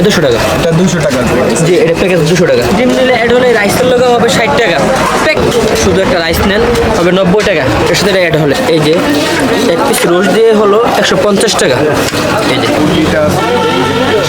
200 টাকা। এটা 200 টাকা জি, এটা প্যাকেজ 200 টাকা। ডিম নিলে অ্যাড হলে রাইসের লোক হবে 60 টাকা প্যাক। শুধু একটা রাইস নেন হবে 90 টাকা, এর সাথে অ্যাড হলে। এই যে এক পিস রোস্ট দিয়ে হলো 150 টাকা। এই যে এটা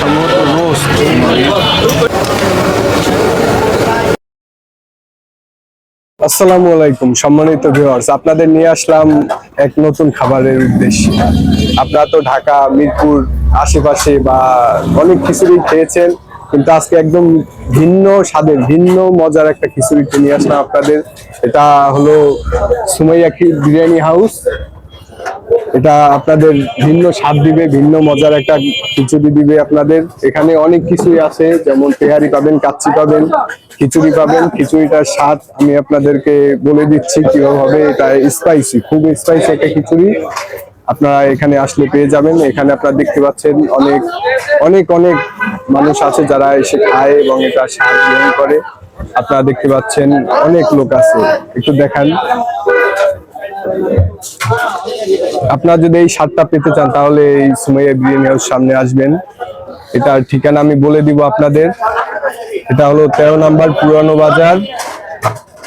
সম্ভবত রোস্ট। আসসালামু আলাইকুম সম্মানিত ভিউয়ার্স, আপনাদের নিয়ে আসলাম এক নতুন খাবারের উদ্দেশ্যে। আপনারা তো ঢাকা মিরপুর আশেপাশে বা অনেক খিচুড়ি খেয়েছেন, কিন্তু আজকে একদম ভিন্ন স্বাদের ভিন্ন মজার একটা খিচুড়িতে নিয়ে আসলাম আপনাদের। এটা হলো সুমাইয়া বিরিয়ানি হাউস। এটা আপনাদের ভিন্ন স্বাদ দিবে, ভিন্ন মজার একটা খিচুড়ি দিবে আপনাদের। এখানে অনেক কিছুই আছে, যেমন তেহারি পাবেন, কাচ্চি পাবেন, খিচুড়ি পাবেন। খিচুড়িটার স্বাদ আমি আপনাদেরকে বলে দিচ্ছি কিভাবে হবে। এটা স্পাইসি, খুব স্পাইসি একটা খিচুড়ি। আপনারা এখানে আসলে পেয়ে যাবেন। এখানে আপনারা দেখতে পাচ্ছেন অনেক অনেক অনেক মানুষ আছে যারা এসে খায় এবং এটা স্বাদ গ্রহণ করে। আপনারা দেখতে পাচ্ছেন অনেক লোক আছে, একটু দেখান। আপনারা যদি এই স্বাদটা পেতে চান তাহলে এই সুমাইয়া বিরিয়ানি হাউস সামনে আসবেন। এটার ঠিকানা আমি বলে দিব আপনাদের। এটা হলো 13 নম্বর পুরানো বাজার,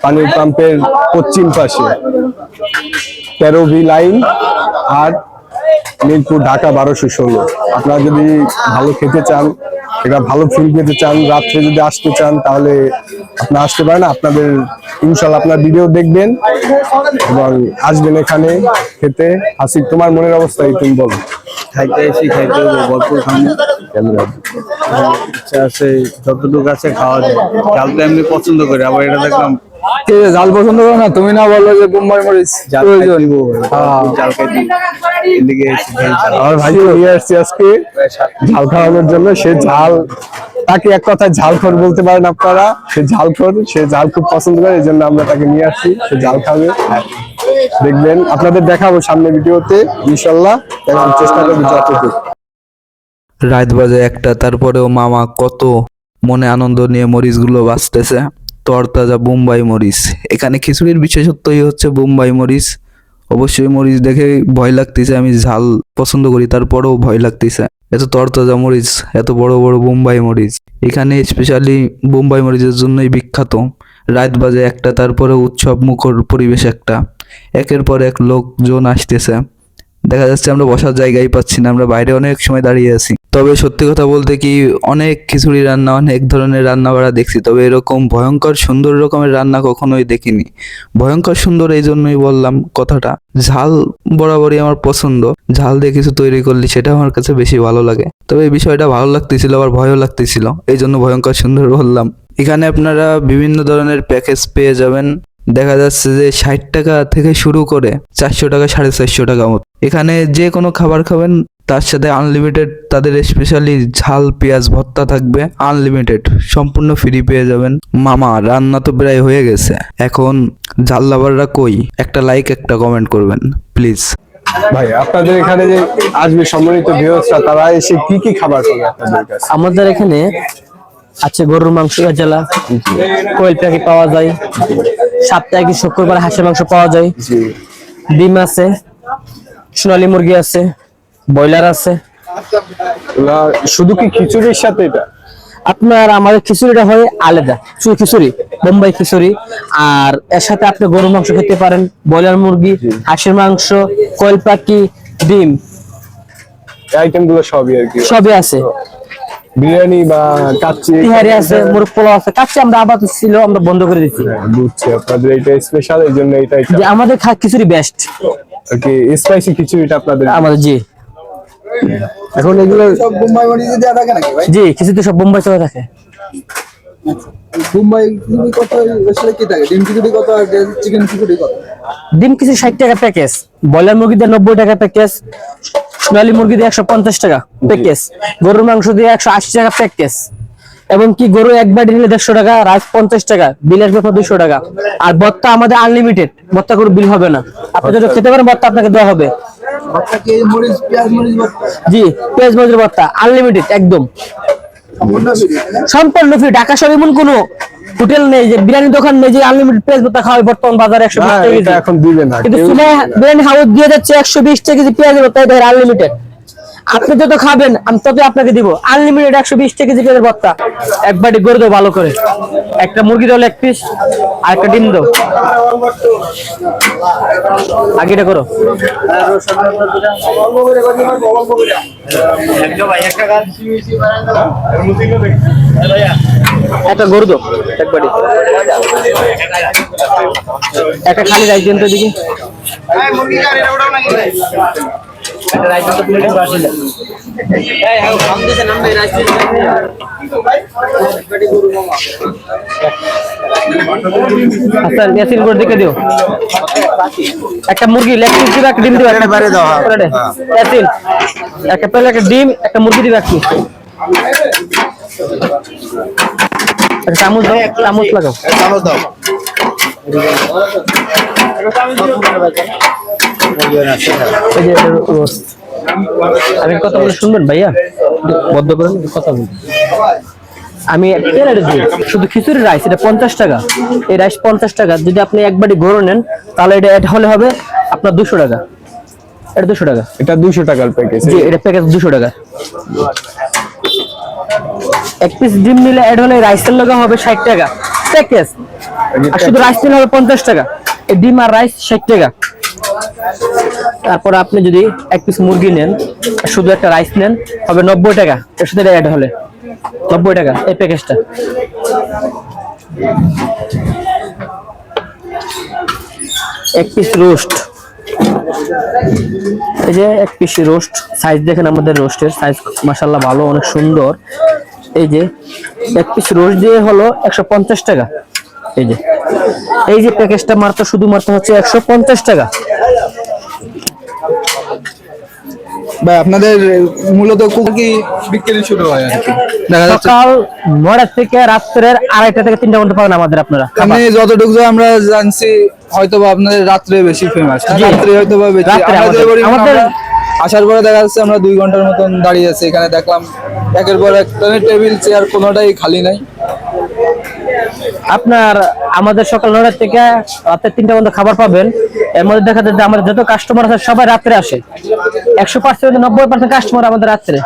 পানির পাম্পের পশ্চিম পাশে, 13B লাইন, আর মিরপুর, ঢাকা 1216। আপনারা যদি ভালো খেতে চান, এটা ভালো ফিল পেতে চান, রাত্রে যদি আসতে চান তাহলে আপনারা আসতে পারেন। আপনাদের ইনশাল্লাহ আপনার ভিডিও দেখবেন এবং আসবেন এখানে খেতে। হাসিব, তোমার মনের অবস্থা তুমি বলো। খাইতে এসে খাইতে হবে, ভরপুর খাবো। ইচ্ছা আছে যতটুকু আছে খাওয়া যায়। ঝাল তো এমনি পছন্দ করি, আবার এটা দেখলাম ঝাল পছন্দ করো না, তুমি না বললো যে বোম্বাই মরিচ ঝাল খাইতে এদিকে আমার ভাই নিয়ে আসছি আজকে ঝাল খাওয়ানোর জন্য। সে ঝাল, তাকে এক কথায় ঝালখোর বলতে পারেন আপনারা। সে ঝালখোর, সে ঝাল খুব পছন্দ করে, এই জন্য আমরা তাকে নিয়ে আসছি। সে ঝাল খাবে, দেখবেন। আপনাদের দেখাবো সামনে ভিডিওতে ইনশাল্লাহ, এবং চেষ্টা করবো যতটুকু। রাত বাজে 1টা, তারপরেও মামা কত মনে আনন্দ নিয়ে মরিচগুলো বাছতেছে। তরতাজা বোম্বাই মরিচ। এখানে খিচুড়ির বিশেষত্বই হচ্ছে বোম্বাই মরিচ। অবশ্যই মরিচ দেখে ভয় লাগতেছে, আমি ঝাল পছন্দ করি তারপরেও ভয় লাগতেছে। এত তরতাজা মরিচ, এত বড় বড় বোম্বাই মরিচ। এখানে স্পেশালি বোম্বাই মরিচের জন্যই বিখ্যাত। রাত বাজে 1টা, তারপরে উৎসব মুখর পরিবেশ একটা। একের পর এক লোকজন আসতেছে। দেখা যাচ্ছে আমরা বসার জায়গায় পাচ্ছি না, আমরা বাইরে অনেক সময় দাঁড়িয়ে আছি। তবে সত্যি কথা বলতে কি, অনেক খিচুড়ি রান্না, অনেক ধরনের রান্না বাড়া দেখছি, তবে এরকম ভয়ঙ্কর সুন্দর রকমের রান্না কখনোই দেখিনি। ভয়ঙ্কর সুন্দর এই জন্যই বললাম কথাটা। ঝাল বরাবরই আমার পছন্দ, ঝাল দিয়ে কিছু তৈরি করলে সেটা আমার কাছে বেশি ভালো লাগে। তবে এই বিষয়টা ভালো লাগতেছিল, আবার ভয়ও লাগতেছিল, এই জন্য ভয়ঙ্কর সুন্দর বললাম। এখানে আপনারা বিভিন্ন ধরনের প্যাকেজ পেয়ে যাবেন। দেখা যাচ্ছে যে 60 টাকা থেকে শুরু করে 400 টাকা, 450 টাকা মতো। এখানে যে কোনো খাবার খাবেন তার সাথে আনলিমিটেড তাদের স্পেশালি ঝাল পেঁয়াজ ভর্তা থাকবে, আনলিমিটেড, সম্পূর্ণ ফ্রি পেয়ে যাবেন। মামা রান্না তো প্রায় হয়ে গেছে, এখন ঝাল লাভাররা কই? একটা লাইক, একটা কমেন্ট করবেন প্লিজ। ভাই, আপনাদের এখানে যে আসবে সম্মানিত ভিউয়ার্সরা, তারা এসে কি কি খাবার পাবে আপনাদের কাছে? আমাদের এখানে আছে গরুর মাংস জেলা, কোয়েল পাখি পাওয়া যায়, সপ্তাহে শুক্রবার হাঁসের মাংস পাওয়া যায়, ডিম আছে, সোনালী মুরগি আছে, ব্রয়লার আছে। শুধু কি খিচুড়ির সাথে এটা? আপনার আমাদের খিচুড়িটা হয় আলাদা, খিচুড়ি বোম্বাই খিচুড়ি, আর এর সাথে আপনি গরুর মাংস খেতে পারেন, ব্রয়লার মুরগি, হাঁসের মাংস, কোয়েল পাখি, ডিম, আইটেম গুলো সবই আর কি সবই আছে। বিরিয়ানি বা কাচ্চি, তিহারি আছে, মুরগ পোলাও আছে। কাচ্চি আমরা আবার ছিল, আমরা বন্ধ করে দিচ্ছি। বুঝছি, আপনাদের এটা স্পেশাল, এই জন্য এটাই যে আমাদের খিচুড়ি বেস্ট আর কি। স্পাইসি খিচুড়িটা আপনাদের আমাদের। জি, এখন এগুলো সব বোম্বাই মরিচ দেওয়া থাকে নাকি ভাই? জি, খিচুড়ি সব বোম্বাই চলে থাকে। বোম্বাই খিচুড়ি কত, আসলে কি থাকে? ডিম খিচুড়ি কত আর চিকেন খিচুড়ি কত? ডিম কিছু 60 টাকা প্যাকেজ, ব্রয়লার মুরগি দিয়ে 90 টাকা প্যাকেজ, সোনালী মুরগি দিয়ে 150 টাকা প্যাকেজ, গরুর মাংস দিয়ে 180 টাকা প্যাকেজ, এবং কি গরু একবার নিলে 150 টাকা, রাইস 50 টাকা, বিল আসবে 200 টাকা। আর ভর্তা আমাদের আনলিমিটেড, ভর্তা করে বিল হবে না। আপনি যদি খেতে পারেন ভর্তা আপনাকে দেওয়া হবে। ভর্তা কি মরিচ, পেঁয়াজ মরিচ ভর্তা? জি, পেঁয়াজ মরিচের ভর্তা আনলিমিটেড, একদম সম্পূর্ণ ফ্রি। ঢাকা শহরে এমন কোনো হোটেল নেই, যে বিরিয়ানি দোকান নেই যে আনলিমিটেড পেঁয়াজ ভর্তা খাওয়ায়। বর্তমান বাজারে 120 টাকা কেজি এখন দিবে না, কিন্তু বিরিয়ানি হাউস দিয়ে যাচ্ছে 120 টাকা কেজি পেঁয়াজ ভর্তা, এটা আনলিমিটেড। আপনি যত খাবেন আমি ততই আপনাকে দিব। আনলিমিটেড 120 টাকা কেজি পেঁয়াজের ভর্তা। এক বাটি গরু দাও ভালো করে, একটা মুরগি দাও 1 পিস, আর একটা ডিম দাও। আগেটা করো। একটা গরু দাও এক বাটি, একটা খালি রাইস দিন তো দেখি। আচ্ছা ইয়াসিন করে দেখে দিও। একটা মুরগি লেগ পিস দিবা, একটা ডিম দিবা, একটা বাইরে দাও। ইয়াসিন একটা পেলে একটা ডিম, একটা মুরগি দিবা কি। একটা চামচ দাও, চামচ লাগাও। চামচ দাও। এই যে রোস্ট। আমি কথা বলে শুনবেন ভাইয়া, বদ্ধ করেন কথা বলুন। আমি তেলের দিই শুধু খিচুড়ি রাইস, এটা 50 টাকা। এই রাইস 50 টাকা। যদি আপনি এক বাটি গরু নেন তাহলে এটা অ্যাড হলে হবে আপনার 200 টাকা। এটা 200 টাকা। এটা 200 টাকার প্যাকেজ। জি এটা প্যাকেজ 200 টাকা। এক পিস ডিম নিলে অ্যাড হলে রাইসের লগে হবে 60 টাকা প্যাকেজ। আর শুধু রাইস নিলে হবে 50 টাকা। এই ডিম আর রাইস 60 টাকা। তারপর আপনি যদি এক পিস মুরগি নেন আর শুধু একটা রাইস নেন হবে 90 টাকা। এর সাথে অ্যাড হলে 90 টাকা এই প্যাকেজটা। এক পিস রোস্ট, এই যে এক পিস রোস্ট। সাইজ দেখেন আমাদের রোস্টের সাইজ মাশাআল্লাহ ভালো, অনেক সুন্দর। এই যে এক পিস রোস্ট দিয়ে হলো 150 টাকা। এই যে প্যাকেজটা মাত্র শুধুমাত্র হচ্ছে 150 টাকা। ভাই আপনাদের মূলত কি বিক্রি শুরু হয় আর কি? দেখা যাচ্ছে সকাল 9টা থেকে রাত্রের 2:30 থেকে 3টা পর্যন্ত পাবেন আমাদের আপনারা। আমি যতটুকু আমরা জানছি হয়তোবা আপনাদের রাত্রে বেশি ফেমাস, রাত্রে হয়তোবা বেশি। রাত্রে আমরা যে আমাদের- পরিমাণ আমাদের- আমরা আসার পরে দেখা যাচ্ছে আমরা 2 ঘন্টার মতন দাঁড়িয়ে আছি এখানে, দেখলাম একের পর এক টেবিল চেয়ার কোনোটাই খালি নাই। আপনার আমাদের সকাল 9টা থেকে রাতে 3টা পর্যন্ত খাবার পাবেন। এর মধ্যে দেখা যায় যে আমাদের যত কাস্টমার আছে সবাই রাত্রে আসে। 100% 90% কাস্টমার আমাদের রাত্রে।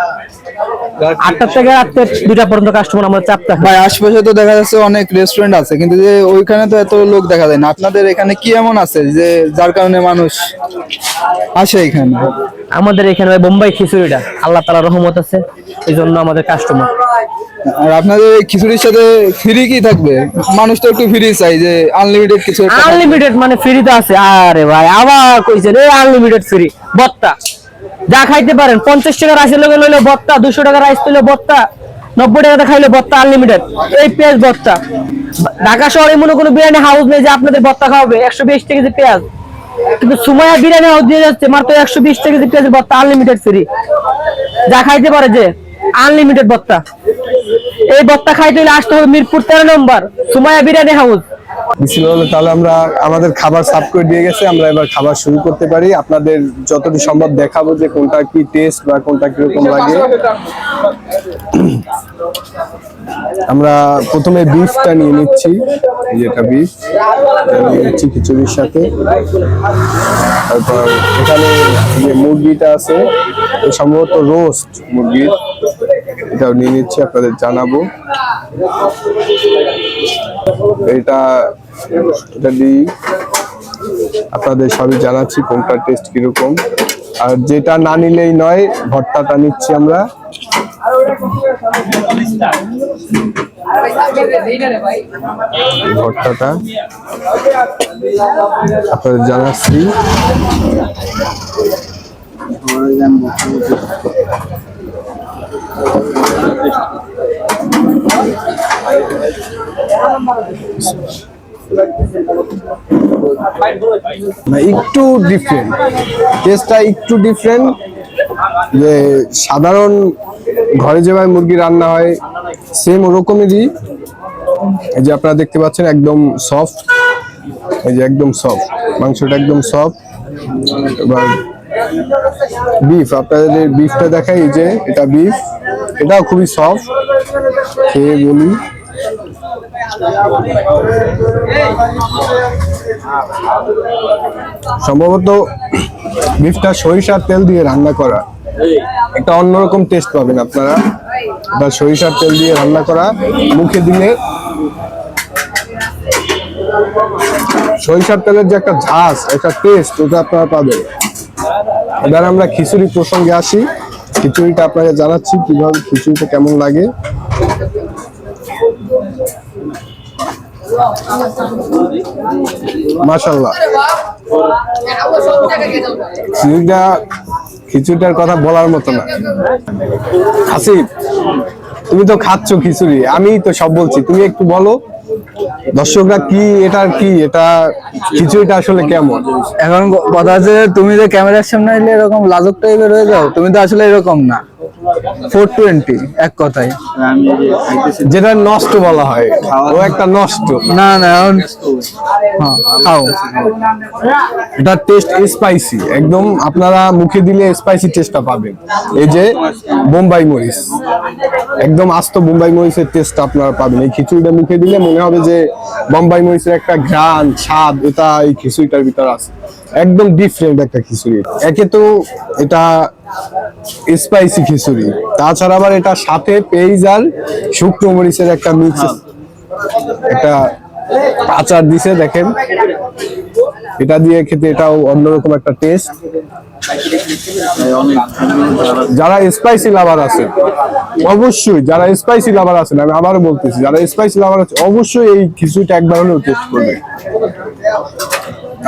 8টা থেকে রাত্রে 2টা পর্যন্ত কাস্টমার আমাদের চাপ থাকে। ভাই আশপাশে তো দেখা যাচ্ছে অনেক রেস্টুরেন্ট আছে, কিন্তু যে ওইখানে তো এত লোক দেখা যায় না। আপনাদের এখানে কি এমন আছে যে যার কারণে মানুষ আসে এখানে? আমাদের এখানে ভাই বোম্বাই খিচুড়িটা আল্লাহ তাআলার রহমত আছে, এই জন্য আমাদের কাস্টমার। আর আপনাদের এই খিচুড়ির সাথে ফ্রি কি থাকবে? মানুষ তো একটু ফ্রি চাই, যে আনলিমিটেড কিছু একটা থাকবে। আনলিমিটেড মানে ফ্রি তো আছে। আরে ভাই আবার কইছেন এই আনলিমিটেড ফ্রি ভর্তা যা খাইতে পারেন। 50 টাকা রাইসের লগে লইলে ভর্তা, 200 টাকা রাইস লইলে ভর্তা, 90 টাকাতে খাইলে ভর্তা আনলিমিটেড। এই পেঁয়াজ ভর্তা ঢাকা শহরে মনে কোনো বিরিয়ানি হাউস নেই যে আপনাদের ভর্তা খাওয়াবে 120 টাকা কেজি পেঁয়াজ, কিন্তু সুমাইয়া বিরিয়ানি হাউস দিয়ে যাচ্ছে মাত্র 120 টাকা কেজি পেঁয়াজের ভর্তা আনলিমিটেড ফ্রি। যা খাইতে পারে যে আনলিমিটেড ভর্তা। এই ভর্তা খাইতে হলে আসতে হবে মিরপুর 13 নম্বর সুমাইয়া বিরিয়ানি হাউস। বিসমিল্লাহ, তাহলে আমরা আমাদের খাবার সার্ভ করে দিয়ে গেছে, আমরা এবার খাবার শুরু করতে পারি। আপনাদের যতটুকু সম্ভব দেখাবো যে কোনটা কি টেস্ট বা কোনটা কিরকম লাগে। আমরা প্রথমে বিফটা নিয়ে নিচ্ছি, যেটা বিফ নিয়ে নিচ্ছি খিচুড়ির সাথে। তারপর এখানে যে মুরগিটা আছে সম্ভবত রোস্ট মুরগির, এটাও নিয়ে নিচ্ছি, আপনাদের জানাবো। এটা দিই, আপনাদের সবই জানাচ্ছি কোনটা টেস্ট কিরকম। আর যেটা না নিলেই নয়, ভর্তাটা নিচ্ছি আমরা। ভর্তাটা আপনাদের জানাচ্ছি। একটু ডিফারেন্ট, টেস্টটা একটু ডিফারেন্ট। যে সাধারণ ঘরে যেভাবে মুরগি রান্না হয় সেম ওরকমই। এই যে আপনারা দেখতে পাচ্ছেন একদম সফট, এই যে একদম সফট মাংসটা, একদম সফট। এবার বিফ, আপনাদের বিফটা দেখাই, এই যে এটা বিফ, এটাও খুবই সফট। খেয়ে বলি। সম্ভবত বিফটা সরিষার তেল দিয়ে রান্না করা, একটা অন্যরকম টেস্ট পাবেন আপনারা। বা সরিষার তেল দিয়ে রান্না করা, মুখে দিলে সরিষার তেলের যে একটা ঝাঁজ, একটা টেস্ট, ওটা আপনারা পাবেন। এবার আমরা খিচুড়ি প্রসঙ্গে আসি। খিচুড়িটা আপনাকে জানাচ্ছি কিভাবে খিচুড়িটা কেমন লাগে। মাশাআল্লাহ, খিচুড়িটার কথা বলার মতো না। হাসিব, তুমি তো খাচ্ছ খিচুড়ি, আমি তো সব বলছি, তুমি একটু বলো দর্শকরা কি এটা খিচুড়িটা আসলে কেমন। এখন কথা আছে, তুমি যে ক্যামেরার সামনে এলে এরকম লাজুক টাইপের হয়ে যাও, তুমি তো আসলে এরকম না। 420 এক কথায়, যেটা নষ্ট বলা হয়, ও একটা নষ্ট। না না এখন হ্যাঁ, খাও। এটা টেস্ট স্পাইসি একদম, আপনারা মুখে দিলে স্পাইসি টেস্টটা পাবেন। এই যে বোম্বাই মরিচ, একদম আস্ত বোম্বাই মরিচের টেস্ট আপনারা পাবেন। এই খিচুড়িটা মুখে দিলে মনে হবে যে বোম্বাই মরিচের একটা ঘ্রাণ, স্বাদ, এটা এই খিচুড়িটার ভিতরে আছে। একদম ডিফারেন্ট একটা খিচুড়ি। একে তো এটা স্পাইসি খিচুড়ি, তাছাড়া আবার এটা সাথে পেঁয়াজ আর শুকনো মরিচের একটা মিক্স, একটা আচার দিছে দেখেন। এটা দিয়ে খেতে এটাও অন্যরকম একটা টেস্ট। যারা স্পাইসি লাভার আছে অবশ্যই, যারা স্পাইসি লাভার আছেন, আমি আবারও বলতেছি, যারা স্পাইসি লাভার আছে অবশ্যই এই খিচুড়িটা একবার হলেও টেস্ট করবেন।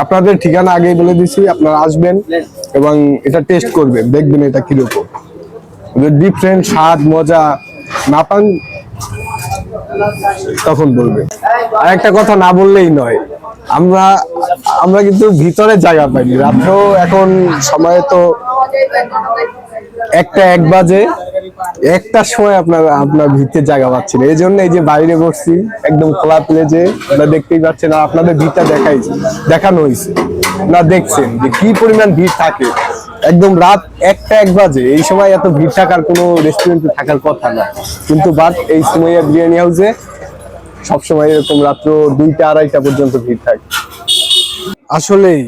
আপনাদের ঠিকানা আগেই বলে দিছি, আপনারা আসবেন এবং এটা টেস্ট করবেন, দেখবেন এটা কিরকম। ডিফারেন্ট স্বাদ মজা না পান তখন বলবেন। আর একটা কথা না বললেই নয়, আমরা কিন্তু ভিতরে জায়গা পাইনি। রাত্র এখন সময় তো 1 বাজে, 1টার সময় আপনার ভিতরে জায়গা পাচ্ছি না, এই জন্য এই যে বাইরে বসছি একদম খোলা প্লেজে। আপনারা দেখতেই পাচ্ছেন, আর আপনাদের ভিড়টা দেখানো হয়েছে না, দেখছেন যে কি পরিমাণ ভিড় থাকে। একদম রাত 1 বাজে, এই সময় এত ভিড় থাকার কোনো রেস্টুরেন্টে থাকার কথা না, কিন্তু বাট এই সময় বিরিয়ানি হাউসে সবসময় এরকম রাত্র 2টা-2:30 পর্যন্ত ভিড় থাকে। আসলেই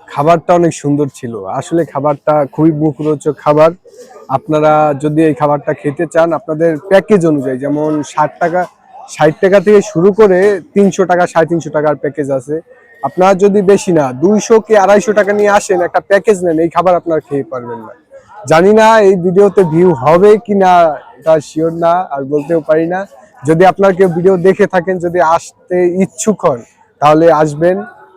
খাবারটা অনেক সুন্দর ছিল, আসলে খাবারটা খুবই মুখরোচক খাবার। আপনারা যদি এই খাবারটা খেতে চান, আপনাদের প্যাকেজ অনুযায়ী, যেমন 60 টাকা থেকে শুরু করে 300 টাকা, 350 টাকার প্যাকেজ আছে। আপনারা যদি বেশি না 200 কি 250 টাকা নিয়ে আসেন, একটা প্যাকেজ নেন, এই খাবার আপনারা খেয়ে পারবেন না। জানি না এই ভিডিওতে ভিউ হবে কিনা, এটা শিওর না, আর বলতেও পারি না। যদি আপনারা কেউ ভিডিও দেখে থাকেন, যদি আসতে ইচ্ছুক হন, তাহলে আসবেন।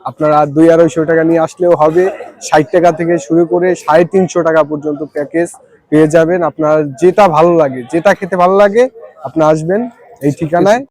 আপনারা 200-250 টাকা নিয়ে আসলেও হবে। 60 টাকা থেকে শুরু করে 350 টাকা পর্যন্ত প্যাকেজ পেয়ে যাবেন। আপনার যেটা ভালো লাগে, যেটা খেতে ভালো লাগে, আপনি আসবেন এই ঠিকানায়।